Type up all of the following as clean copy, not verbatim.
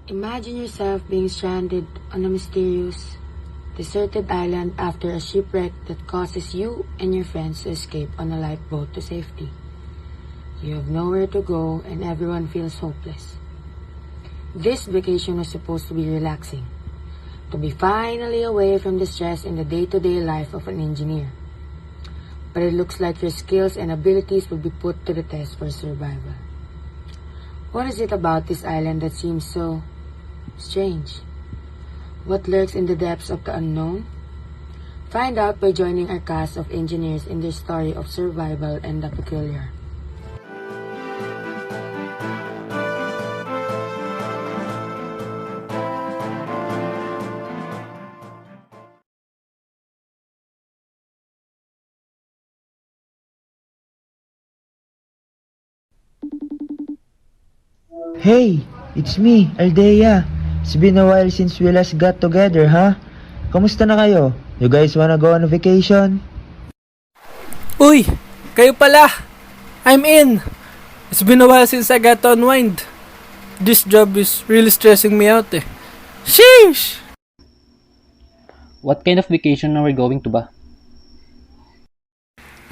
Imagine yourself being stranded on a mysterious, deserted island after a shipwreck that causes you and your friends to escape on a lifeboat to safety. You have nowhere to go and everyone feels hopeless. This vacation was supposed to be relaxing, to be finally away from the stress in the day-to-day life of an engineer. But it looks like your skills and abilities will be put to the test for survival. What is it about this island that seems so strange? What lurks in the depths of the unknown? Find out by joining our cast of engineers in their story of survival and the peculiar. Hey, it's me, Aldea. It's been a while since we last got together, huh? Kamusta na kayo? You guys wanna go on a vacation? Uy! Kayo pala! I'm in! It's been a while since I got to unwind. This job is really stressing me out eh. Sheesh! What kind of vacation are we going to ba?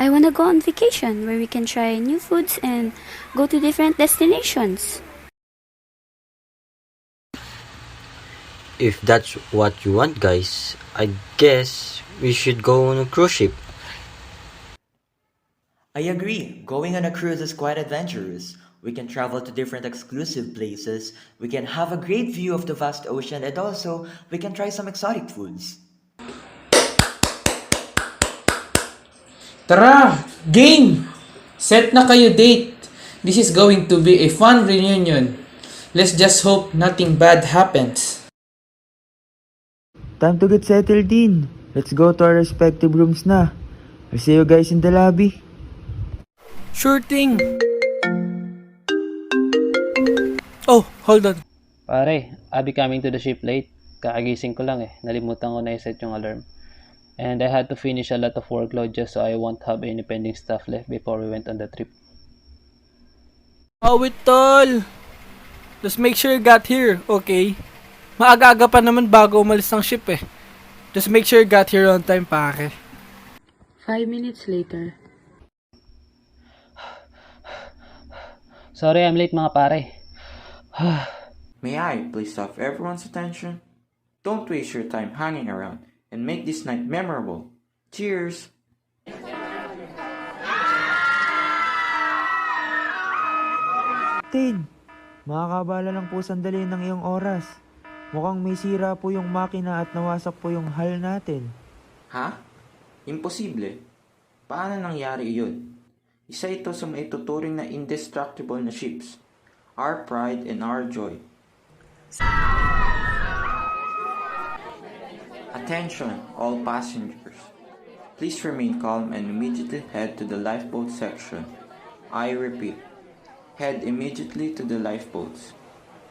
I wanna go on vacation where we can try new foods and go to different destinations. If that's what you want, guys, I guess we should go on a cruise ship. I agree. Going on a cruise is quite adventurous. We can travel to different exclusive places, we can have a great view of the vast ocean, and also, we can try some exotic foods. Tara! Game! Set na kayo date. This is going to be a fun reunion. Let's just hope nothing bad happens. Time to get settled in. Let's go to our respective rooms na. I'll see you guys in the lobby. Sure thing! Oh, hold on. Pare, I'll be coming to the ship late. Kakagising ko lang eh. Nalimutan ko na i-set yung alarm. And I had to finish a lot of workload just so I won't have any pending stuff left before we went on the trip. Oh, wait, tol! Just make sure you got here, okay? Maaga-aga pa naman bago umalis ng ship eh. Just make sure you got here on time, pare. 5 minutes later. Sorry, I'm late mga pare. May I please have everyone's attention? Don't waste your time hanging around and make this night memorable. Cheers! Tin, makakabala lang po sandali ng iyong oras. Mukhang may sira po yung makina at nawasak po yung hull natin. Ha? Imposible. Paano nangyari iyon? Isa ito sa maituturing na indestructible na ships. Our pride and our joy. Attention, all passengers. Please remain calm and immediately head to the lifeboat section. I repeat, head immediately to the lifeboats.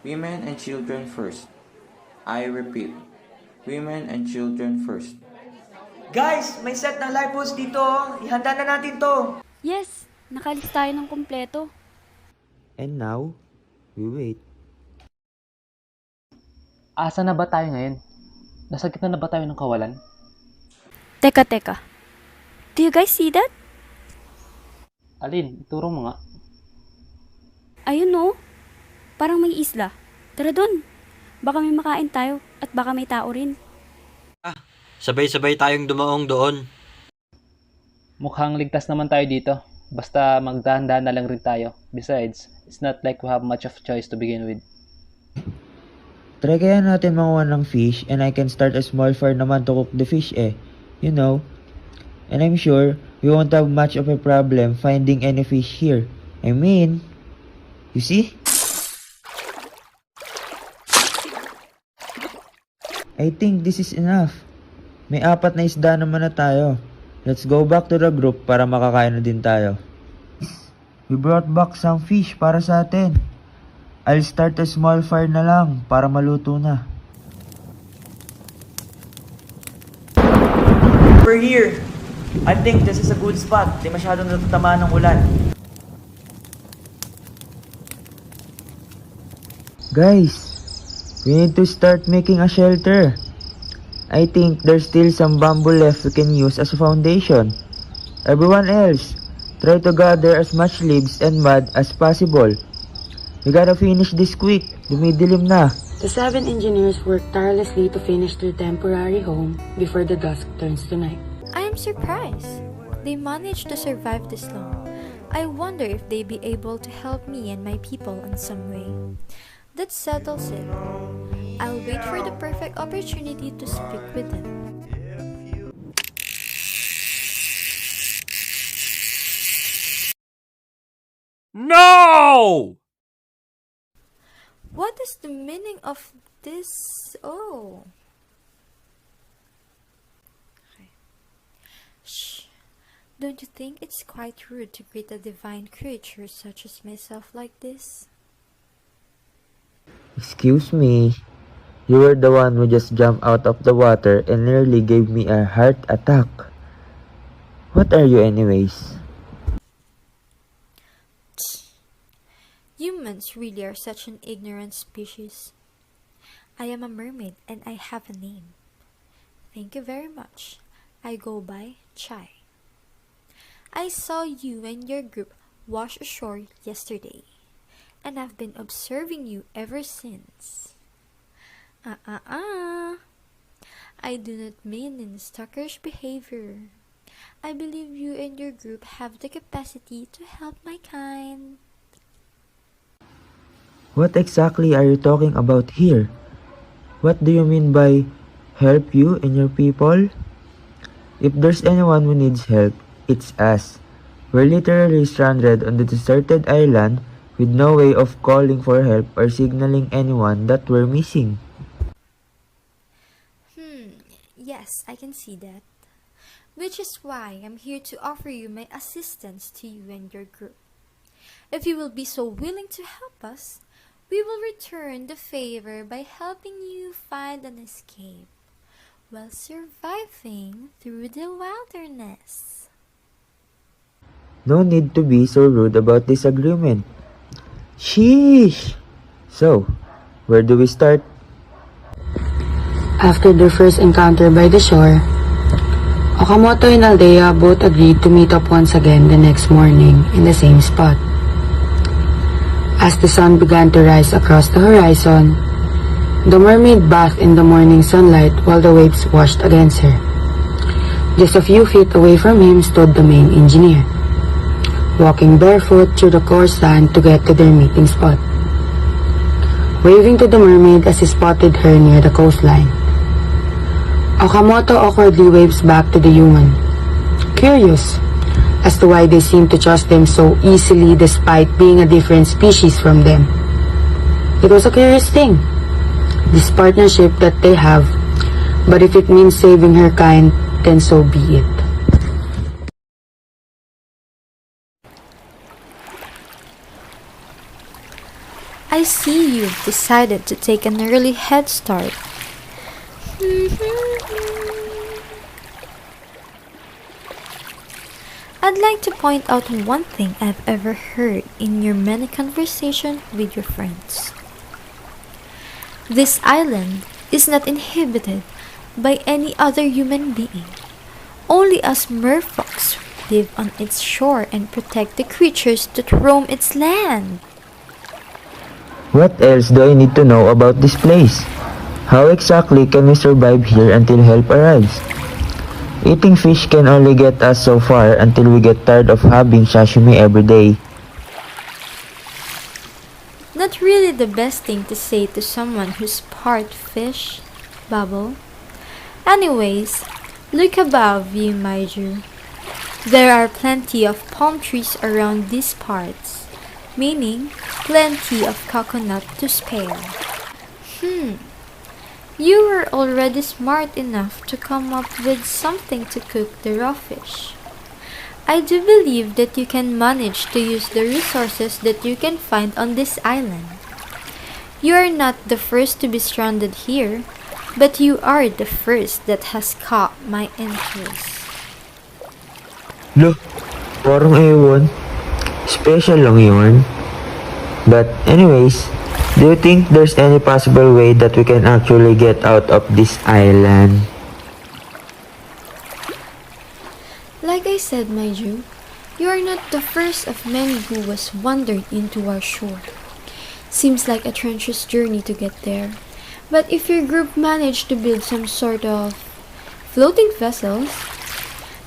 Women and children first. I repeat, women and children first. Guys, may set ng lifeboats dito. Ihanda na natin to. Yes, nakalis tayo ng kumpleto. And now, we wait. Asa na ba tayo ngayon? Nasa gitna na ba tayo ng kawalan? Teka. Do you guys see that? Alin, ituro mo nga. Ayun no. Parang may isla. Tara dun. Baka may makain tayo at baka may tao rin. Sabay-sabay tayong dumaong doon. Mukhang ligtas naman tayo dito. Basta magdahan-dahan na lang rin tayo. Besides, it's not like we have much of choice to begin with. Try kaya natin manguha ng fish and I can start a small fire naman to cook the fish eh. You know. And I'm sure we won't have much of a problem finding any fish here. I mean, you see? I think this is enough. May 4 na isda naman na tayo. Let's go back to the group para makakain na din tayo. We brought back some fish para sa atin. I'll start a small fire na lang para maluto na. We're here. I think this is a good spot. Di masyadong natatamaan ng ulan. Guys, We need to start making a shelter. I think there's still some bamboo left we can use as a foundation. Everyone else, try to gather as much leaves and mud as possible. We gotta finish this quick. Dumidilim na. The 7 engineers worked tirelessly to finish their temporary home before the dusk turns to night. I am surprised. They managed to survive this long. I wonder if they'd be able to help me and my people in some way. That settles it. I'll wait for the perfect opportunity to speak with them. No! What is the meaning of this? Oh. Okay. Shh. Don't you think it's quite rude to greet a divine creature such as myself like this? Excuse me. You were the one who just jumped out of the water and nearly gave me a heart attack. What are you anyways? Humans really are such an ignorant species. I am a mermaid and I have a name. Thank you very much. I go by Chai. I saw you and your group wash ashore yesterday, and I've been observing you ever since. I do not mean in stalkerish behavior. I believe you and your group have the capacity to help my kind. What exactly are you talking about here? What do you mean by help you and your people? If there's anyone who needs help, it's us. We're literally stranded on the deserted island with no way of calling for help or signaling anyone that we're missing. Yes, I can see that. Which is why I'm here to offer you my assistance to you and your group. If you will be so willing to help us, we will return the favor by helping you find an escape while surviving through the wilderness. No need to be so rude about this agreement. Sheesh! So, where do we start? After their first encounter by the shore, Okamoto and Aldea both agreed to meet up once again the next morning in the same spot. As the sun began to rise across the horizon, the mermaid bathed in the morning sunlight while the waves washed against her. Just a few feet away from him stood the main engineer, walking barefoot through the coarse sand to get to their meeting spot, waving to the mermaid as he spotted her near the coastline. Okamoto awkwardly waves back to the human, curious as to why they seem to trust them so easily despite being a different species from them. It was a curious thing, this partnership that they have, but if it means saving her kind, then so be it. I see you've decided to take an early head start. I'd like to point out one thing I've ever heard in your many conversations with your friends. This island is not inhabited by any other human being. Only us merfolks live on its shore and protect the creatures that roam its land. What else do I need to know about this place? How exactly can we survive here until help arrives? Eating fish can only get us so far until we get tired of having sashimi every day. Not really the best thing to say to someone who's part fish, Bubble. Anyways, look above you, Maiju. There are plenty of palm trees around these parts, meaning plenty of coconut to spare. You were already smart enough to come up with something to cook the raw fish. I do believe that you can manage to use the resources that you can find on this island. You are not the first to be stranded here, but you are the first that has caught my interest. Look, parang ewan. Special lang yun. But anyways, Do you think there's any possible way that we can actually get out of this island? Like I said, my Jew, you are not the first of many who was wandered into our shore. Seems like a treacherous journey to get there. But if your group managed to build some sort of floating vessels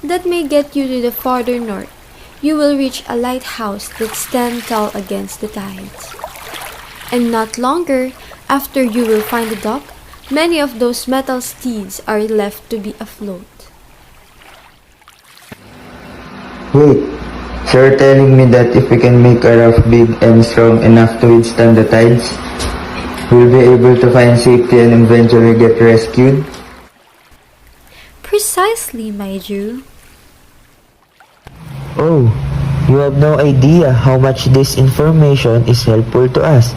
that may get you to the farther north, you will reach a lighthouse that stands tall against the tides. And not longer after you will find the dock, many of those metal steeds are left to be afloat. Wait, so you're telling me that if we can make a raft big and strong enough to withstand the tides, we'll be able to find safety and eventually get rescued? Precisely, my Jew. Oh, you have no idea how much this information is helpful to us.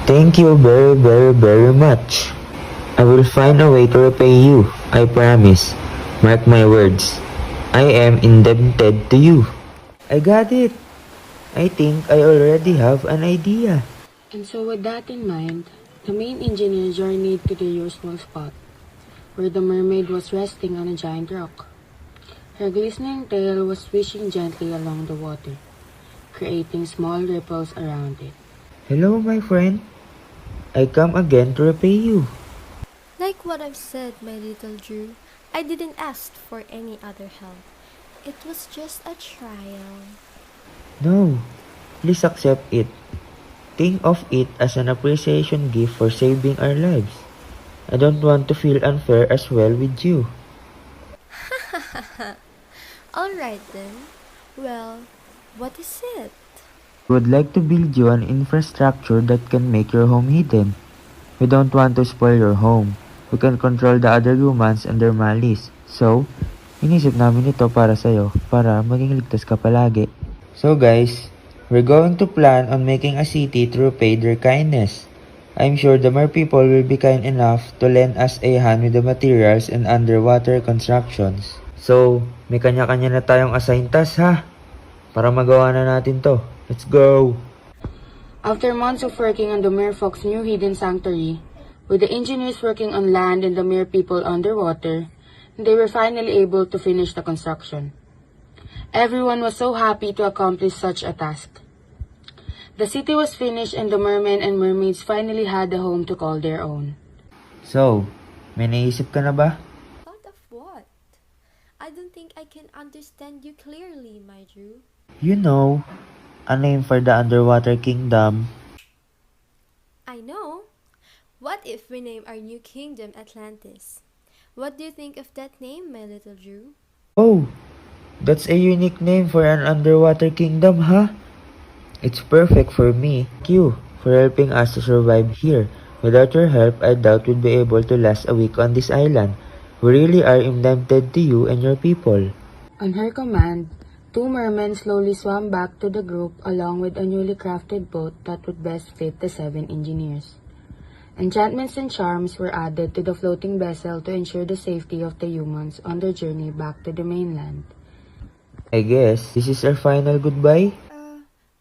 Thank you very much. I will find a way to repay you, I promise. Mark my words. I am indebted to you. I got it. I think I already have an idea. And so with that in mind, the main engineer journeyed to the usual spot, where the mermaid was resting on a giant rock. Her glistening tail was swishing gently along the water, creating small ripples around it. Hello, my friend. I come again to repay you. Like what I've said, my little Jew, I didn't ask for any other help. It was just a trial. No, please accept it. Think of it as an appreciation gift for saving our lives. I don't want to feel unfair as well with you. Alright then. Well, what is it? We would like to build you an infrastructure that can make your home hidden. We don't want to spoil your home. We can control the other humans and their malice. So, inisip namin ito para sa'yo, para maging ligtas ka palagi. So guys, we're going to plan on making a city to repay their kindness. I'm sure the mer people will be kind enough to lend us a hand with the materials and underwater constructions. So, may kanya-kanya na tayong assigned task ha? Para magawa na natin to. Let's go! After months of working on the merfolk's new hidden sanctuary, with the engineers working on land and the mer people underwater, they were finally able to finish the construction. Everyone was so happy to accomplish such a task. The city was finished and the mermen and mermaids finally had a home to call their own. So, may naisip ka na ba? Thought of what? I don't think I can understand you clearly, my Jew. You know, a name for the underwater kingdom. I know. What if we name our new kingdom Atlantis? What do you think of that name, my little Jew? Oh, that's a unique name for an underwater kingdom, huh? It's perfect for me. Thank you for helping us to survive here. Without your help, I doubt we'd be able to last a week on this island. We really are indebted to you and your people. On her command, 2 mermen slowly swam back to the group along with a newly crafted boat that would best fit the 7 engineers. Enchantments and charms were added to the floating vessel to ensure the safety of the humans on their journey back to the mainland. I guess this is our final goodbye.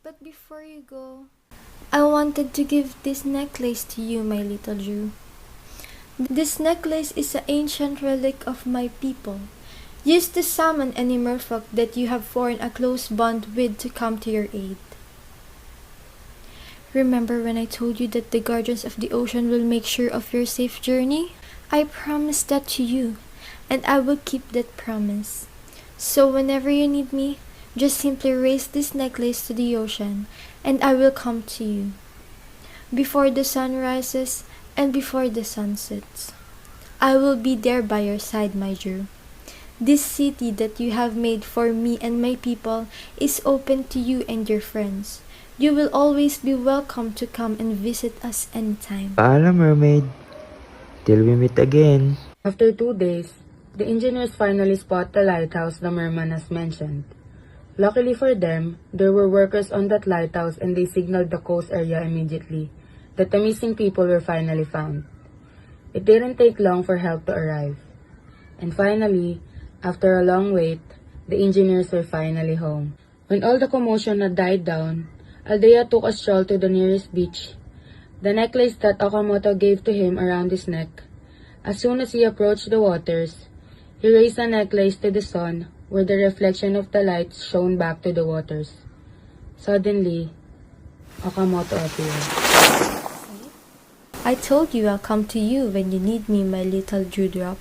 But before you go, I wanted to give this necklace to you, my little Jew. This necklace is an ancient relic of my people, used to summon any merfolk that you have formed a close bond with to come to your aid. Remember when I told you that the guardians of the ocean will make sure of your safe journey? I promised that to you, and I will keep that promise. So whenever you need me, just simply raise this necklace to the ocean, and I will come to you. Before the sun rises and before the sun sets, I will be there by your side, my Jew. This city that you have made for me and my people is open to you and your friends. You will always be welcome to come and visit us anytime. Paalam, mermaid. Till we meet again. After 2 days, the engineers finally spot the lighthouse the merman has mentioned. Luckily for them, there were workers on that lighthouse and they signaled the coast area immediately that the missing people were finally found. It didn't take long for help to arrive. And finally, after a long wait, the engineers were finally home. When all the commotion had died down, Aldea took a stroll to the nearest beach. the necklace that Okamoto gave to him around his neck. As soon as he approached the waters, he raised the necklace to the sun, where the reflection of the light shone back to the waters. Suddenly, Okamoto appeared. I told you I'll come to you when you need me, my little dewdrop.